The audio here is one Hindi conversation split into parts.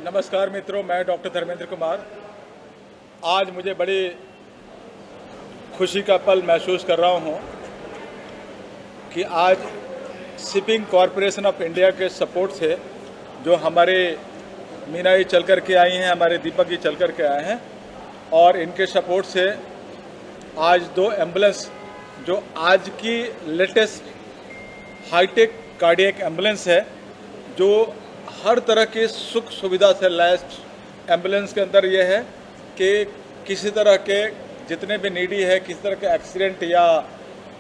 नमस्कार मित्रों, मैं डॉक्टर धर्मेंद्र कुमार। आज मुझे बड़ी खुशी का पल महसूस कर रहा हूं कि आज शिपिंग कॉरपोरेशन ऑफ इंडिया के सपोर्ट से जो हमारे मीना जी चल कर के आई हैं, हमारे दीपक जी चल कर के आए हैं, और इनके सपोर्ट से आज 2 एम्बुलेंस जो आज की लेटेस्ट हाईटेक कार्डियक एम्बुलेंस है, जो हर तरह की सुख सुविधा से लैस एम्बुलेंस के अंदर ये है कि किसी तरह के जितने भी नीडी है, किसी तरह के एक्सीडेंट या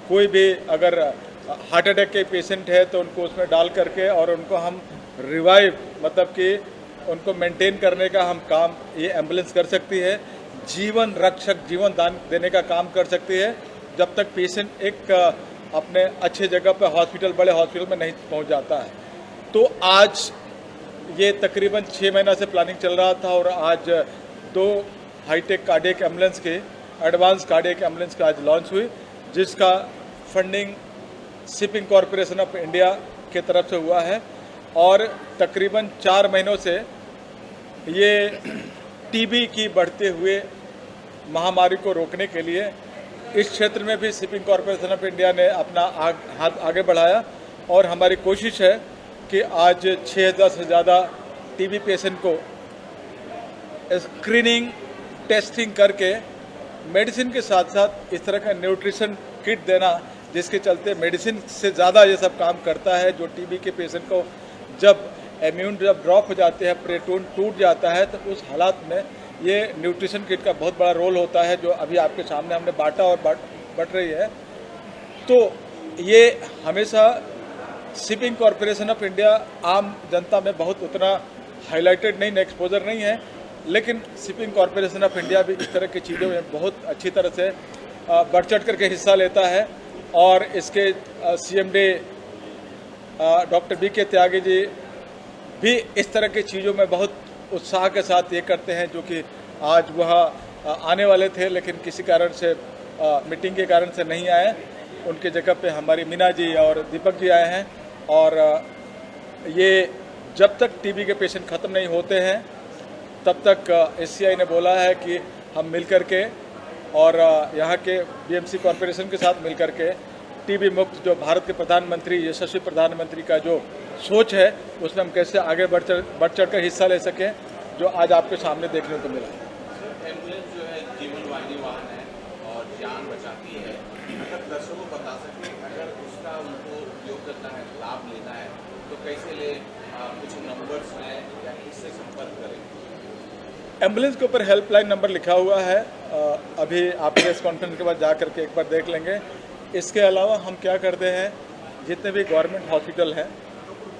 कोई भी अगर हार्ट अटैक के पेशेंट है तो उनको उसमें डाल करके और उनको हम रिवाइव मतलब कि उनको मेंटेन करने का हम काम ये एम्बुलेंस कर सकती है। जीवन रक्षक, जीवन दान देने का काम कर सकती है जब तक पेशेंट एक अपने अच्छे जगह पर हॉस्पिटल, बड़े हॉस्पिटल में नहीं पहुंच जाता है। तो आज ये तकरीबन 6 महीना से प्लानिंग चल रहा था और आज 2 हाईटेक कार्डियक एम्बुलेंस के, एडवांस कार्डियक एम्बुलेंस का आज लॉन्च हुई, जिसका funding shipping corporation of India के तरफ से हुआ है। और तकरीबन 4 महीनों से ये टीबी की बढ़ते हुए महामारी को रोकने के लिए इस क्षेत्र में भी शिपिंग कॉरपोरेशन ऑफ इंडिया ने अपना हाथ आगे बढ़ाया और हमारी कोशिश है कि आज 6000 से ज़्यादा टीबी पेशेंट को स्क्रीनिंग, टेस्टिंग करके मेडिसिन के साथ साथ इस तरह का न्यूट्रिशन किट देना, जिसके चलते मेडिसिन से ज़्यादा ये सब काम करता है। जो टीबी के पेशेंट को जब इम्यून जब ड्रॉप हो जाते हैं, प्रोटीन टूट जाता है, तो उस हालात में ये न्यूट्रिशन किट का बहुत बड़ा रोल होता है, जो अभी आपके सामने हमने बांटा और बट रही है। तो ये हमेशा शिपिंग कॉरपोरेशन ऑफ इंडिया आम जनता में बहुत उतना हाईलाइटेड नहीं, एक्सपोजर नहीं है, लेकिन शिपिंग कॉरपोरेशन ऑफ इंडिया भी इस तरह की चीज़ों में बहुत अच्छी तरह से बढ़ चढ़ करके हिस्सा लेता है। और इसके CMD doctor BK Tyagi ji भी इस तरह की चीज़ों में बहुत उत्साह के साथ ये करते हैं, जो कि आज वह आने वाले थे लेकिन किसी कारण से मीटिंग के कारण से नहीं आए। उनके जगह पे हमारी मीना जी और दीपक जी आए हैं। और ये जब तक टीबी के पेशेंट ख़त्म नहीं होते हैं तब तक SCI ने बोला है कि हम मिलकर के और यहाँ के BMC कॉरपोरेशन के साथ मिलकर के टीबी मुक्त जो भारत के प्रधानमंत्री, यशस्वी प्रधानमंत्री का जो सोच है, उसमें हम कैसे आगे बढ़ चढ़ कर हिस्सा ले सकें, जो आज आपके सामने देखने को मिला है। एम्बुलेंस जो है जीवनवाहिनी वाहन है और जान बचाती है। अगर दर्शकों को बता सकें, अगर उसका उनको उपयोग करना है, लाभ लेना है, तो कैसे ले, कुछ नंबर्स हैं या किससे संपर्क करें? एम्बुलेंस के ऊपर हेल्पलाइन नंबर लिखा हुआ है, अभी आप प्रेस कॉन्फ्रेंस के बाद जा करके एक बार देख लेंगे। इसके अलावा हम क्या करते हैं, जितने भी गवर्नमेंट हॉस्पिटल हैं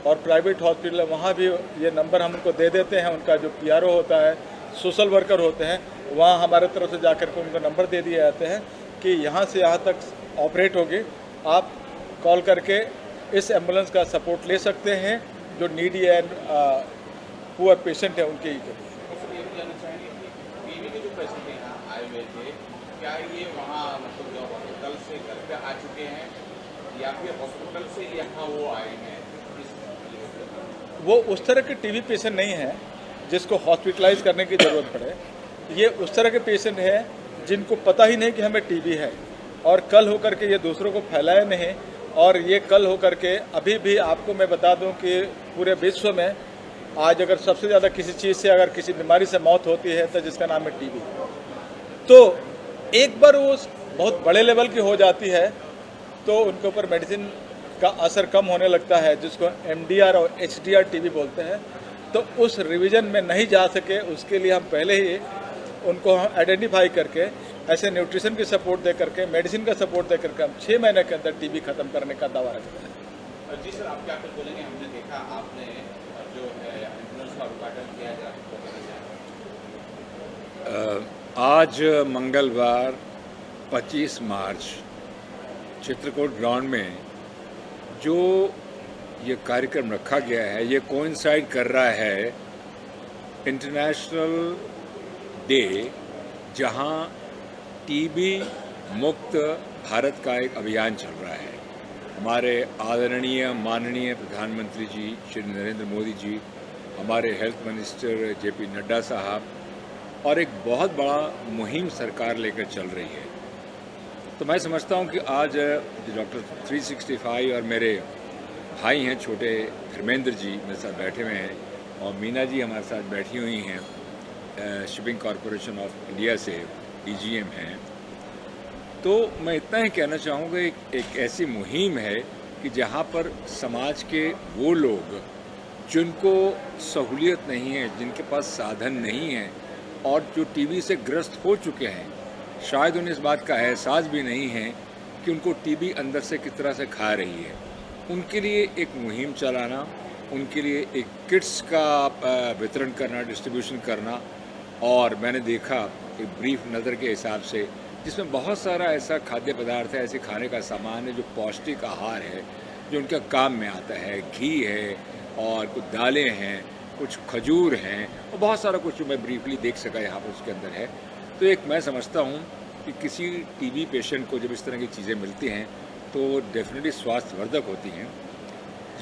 और प्राइवेट हॉस्पिटल है, वहाँ भी ये नंबर हम उनको दे देते हैं। उनका जो PRO होता है, सोशल वर्कर होते हैं, वहाँ हमारे तरफ से जा करके उनको नंबर दे दिए जाते हैं कि यहाँ से यहाँ तक ऑपरेट होगी, आप कॉल करके इस एम्बुलेंस का सपोर्ट ले सकते हैं, जो नीडी एंड पुअर पेशेंट है उनके ही। टीबी के जो पेशेंट यहाँ आए हुए थे, क्या ये वहाँ मतलब जो हॉस्पिटल से घर पे आ चुके हैं या फिर हॉस्पिटल से यहाँ वो आए हैं? वो उस तरह के टीबी पेशेंट नहीं है जिसको हॉस्पिटलाइज करने की ज़रूरत पड़े। ये उस तरह के पेशेंट हैं जिनको पता ही नहीं कि हमें टीबी है, और कल होकर के ये दूसरों को फैलाए नहीं। और ये कल होकर के अभी भी आपको मैं बता दूं कि पूरे विश्व में आज अगर सबसे ज़्यादा किसी चीज़ से, अगर किसी बीमारी से मौत होती है तो जिसका नाम है टीबी। तो एक बार वो बहुत बड़े लेवल की हो जाती है तो उनके ऊपर मेडिसिन का असर कम होने लगता है, जिसको MDR और HDR टीबी बोलते हैं। तो उस रिवीजन में नहीं जा सके, उसके लिए हम पहले ही उनको हम आइडेंटिफाई करके ऐसे न्यूट्रिशन की सपोर्ट दे करके, मेडिसिन का सपोर्ट दे करके हम 6 महीने के अंदर टीबी खत्म करने का दावा रखते हैं। जी सर, आप क्या कुछ बोलेंगे? हमने देखा आपने जो है एम्बुलेंस का उद्घाटन किया जा आज मंगलवार 25 मार्च चित्रकूट ग्राउंड में जो ये कार्यक्रम रखा गया है, ये कोइंसाइड कर रहा है इंटरनेशनल डे, जहां टीबी मुक्त भारत का एक अभियान चल रहा है। हमारे आदरणीय माननीय प्रधानमंत्री जी श्री नरेंद्र मोदी जी हमारे हेल्थ मिनिस्टर जेपी नड्डा साहब, और एक बहुत बड़ा मुहिम सरकार लेकर चल रही है। तो मैं समझता हूँ कि आज डॉक्टर 365 और मेरे भाई हैं छोटे धर्मेंद्र जी मेरे साथ बैठे हुए हैं, और मीना जी हमारे साथ बैठी हुई हैं शिपिंग कॉरपोरेशन ऑफ इंडिया से, DGM हैं। तो मैं इतना ही कहना चाहूँगा, एक ऐसी मुहिम है कि जहाँ पर समाज के वो लोग जिनको सहूलियत नहीं है, जिनके पास साधन नहीं है, और जो टीबी से ग्रस्त हो चुके हैं, शायद उन्हें इस बात का एहसास भी नहीं है कि उनको टीबी अंदर से किस तरह से खा रही है, उनके लिए एक मुहिम चलाना, उनके लिए एक किट्स का वितरण करना, डिस्ट्रीब्यूशन करना। और मैंने देखा एक ब्रीफ नज़र के हिसाब से, जिसमें बहुत सारा ऐसा खाद्य पदार्थ है, ऐसे खाने का सामान है जो पौष्टिक आहार है, जो उनके काम में आता है। घी है, और कुछ दालें हैं, कुछ खजूर हैं, और बहुत सारा कुछ जो मैं ब्रीफली देख सका यहाँ पर उसके अंदर है। तो एक मैं समझता हूँ कि किसी टीबी पेशेंट को जब इस तरह की चीज़ें मिलती हैं तो डेफिनेटली स्वास्थ्यवर्धक होती हैं।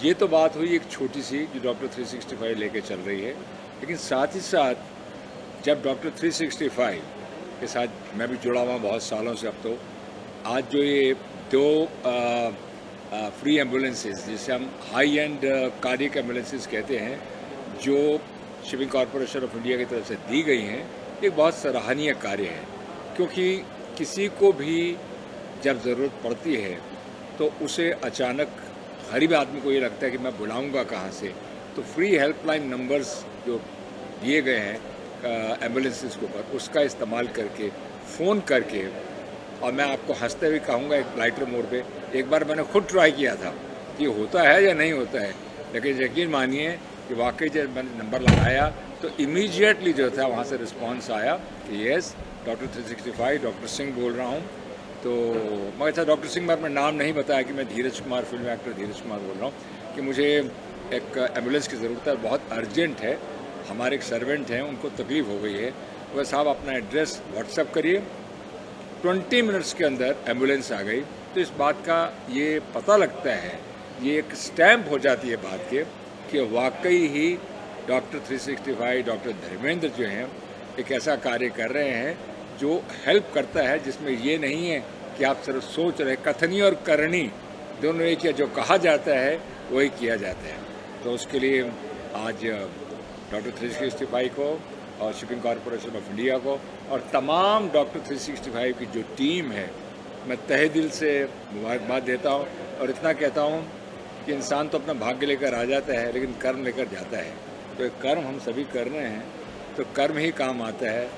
ये तो बात हुई एक छोटी सी जो डॉक्टर 365 लेके चल रही है, लेकिन साथ ही साथ जब डॉक्टर 365 के साथ मैं भी जुड़ा हुआ बहुत सालों से, अब तो आज जो ये 2 फ्री एम्बुलेंसेस, जिसे हम हाई एंड कार्डियक एम्बुलेंसेस कहते हैं, जो शिपिंग कॉरपोरेशन ऑफ इंडिया की तरफ से दी गई हैं, एक बहुत सराहनीय कार्य है। क्योंकि किसी को भी जब ज़रूरत पड़ती है तो उसे अचानक, गरीब आदमी को ये लगता है कि मैं बुलाऊंगा कहाँ से, तो फ्री हेल्पलाइन नंबर्स जो दिए गए हैं एम्बुलेंसेस के ऊपर, उसका इस्तेमाल करके, फ़ोन करके। और मैं आपको हंसते हुए कहूँगा एक लाइटर मोड पे, एक बार मैंने खुद ट्राई किया था कि होता है या नहीं होता है, लेकिन यकीन मानिए कि वाकई जब मैंने नंबर लगाया तो इमीडिएटली जो था वहाँ से रिस्पांस आया कि येस डॉक्टर 365 डॉक्टर सिंह बोल रहा हूँ। तो मैं अच्छा डॉक्टर सिंह, मैं अपना नाम नहीं बताया कि मैं धीरज कुमार, फिल्म एक्टर धीरज कुमार बोल रहा हूँ, कि मुझे एक एम्बुलेंस की ज़रूरत है, बहुत अर्जेंट है, हमारे एक सर्वेंट हैं, उनको तकलीफ़ हो गई है। वह साहब अपना एड्रेस व्हाट्सअप करिए, 20 मिनट्स के अंदर एम्बुलेंस आ गई। तो इस बात का ये पता लगता है, ये एक स्टैम्प हो जाती है बात के कि वाकई ही डॉक्टर 365 डॉक्टर धर्मेंद्र जो हैं एक ऐसा कार्य कर रहे हैं जो हेल्प करता है, जिसमें ये नहीं है कि आप सिर्फ सोच रहे, कथनी और करनी दोनों एक है, जो कहा जाता है वही किया जाता है। तो उसके लिए आज डॉक्टर 365 को और शिपिंग कॉरपोरेशन ऑफ इंडिया को और तमाम डॉक्टर 365 की जो टीम है, मैं तहे दिल से मुबारकबाद देता हूँ। और इतना कहता हूँ कि इंसान तो अपना भाग्य लेकर आ जाता है, लेकिन कर्म लेकर जाता है। तो एक कर्म हम सभी कर रहे हैं, तो कर्म ही काम आता है,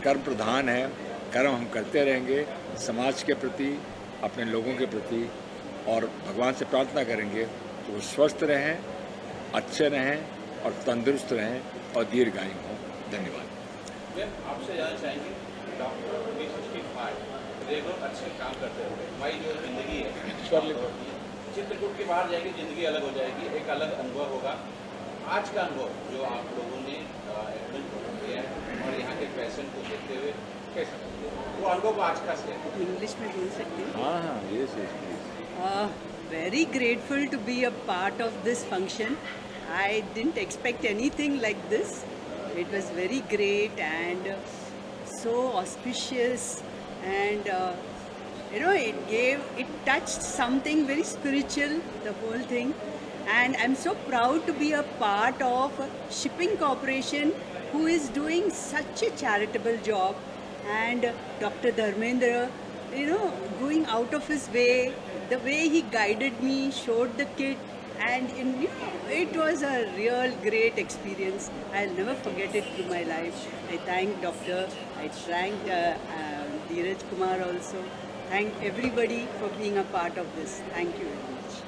कर्म प्रधान है। कर्म हम करते रहेंगे समाज के प्रति, अपने लोगों के प्रति, और भगवान से प्रार्थना करेंगे कि वो स्वस्थ रहें, अच्छे रहें और तंदुरुस्त रहें और दीर्घायु हों। धन्यवाद। आपसे जानना चाहेंगे, डॉक्टर 365 रेगुलर अच्छे काम करते हुए हमारी जो जिंदगी है, चित्रकूट के बाहर जाएगी ज़िंदगी अलग हो जाएगी, एक अलग अनुभव होगा। आज का अनुभव जो आप लोगों ने एडमिट किया है और यहाँ के पेशेंट को देखते हुए कैसा, वो अनुभव आज का से इंग्लिश में बोल सकते हैं। हाँ हाँ, ये please. Very grateful to be a part of this function. I didn't expect anything like this. It was very great and so auspicious, and it touched something very spiritual, the whole thing. And I'm so proud to be a part of Shipping Corporation, who is doing such a charitable job, and Dr. Dharmendra, going out of his way, the way he guided me, showed the kit, and it was a real great experience. I'll never forget it through my life. I thank Doctor, I thank Dheeraj Kumar also. Thank everybody for being a part of this. Thank you very much.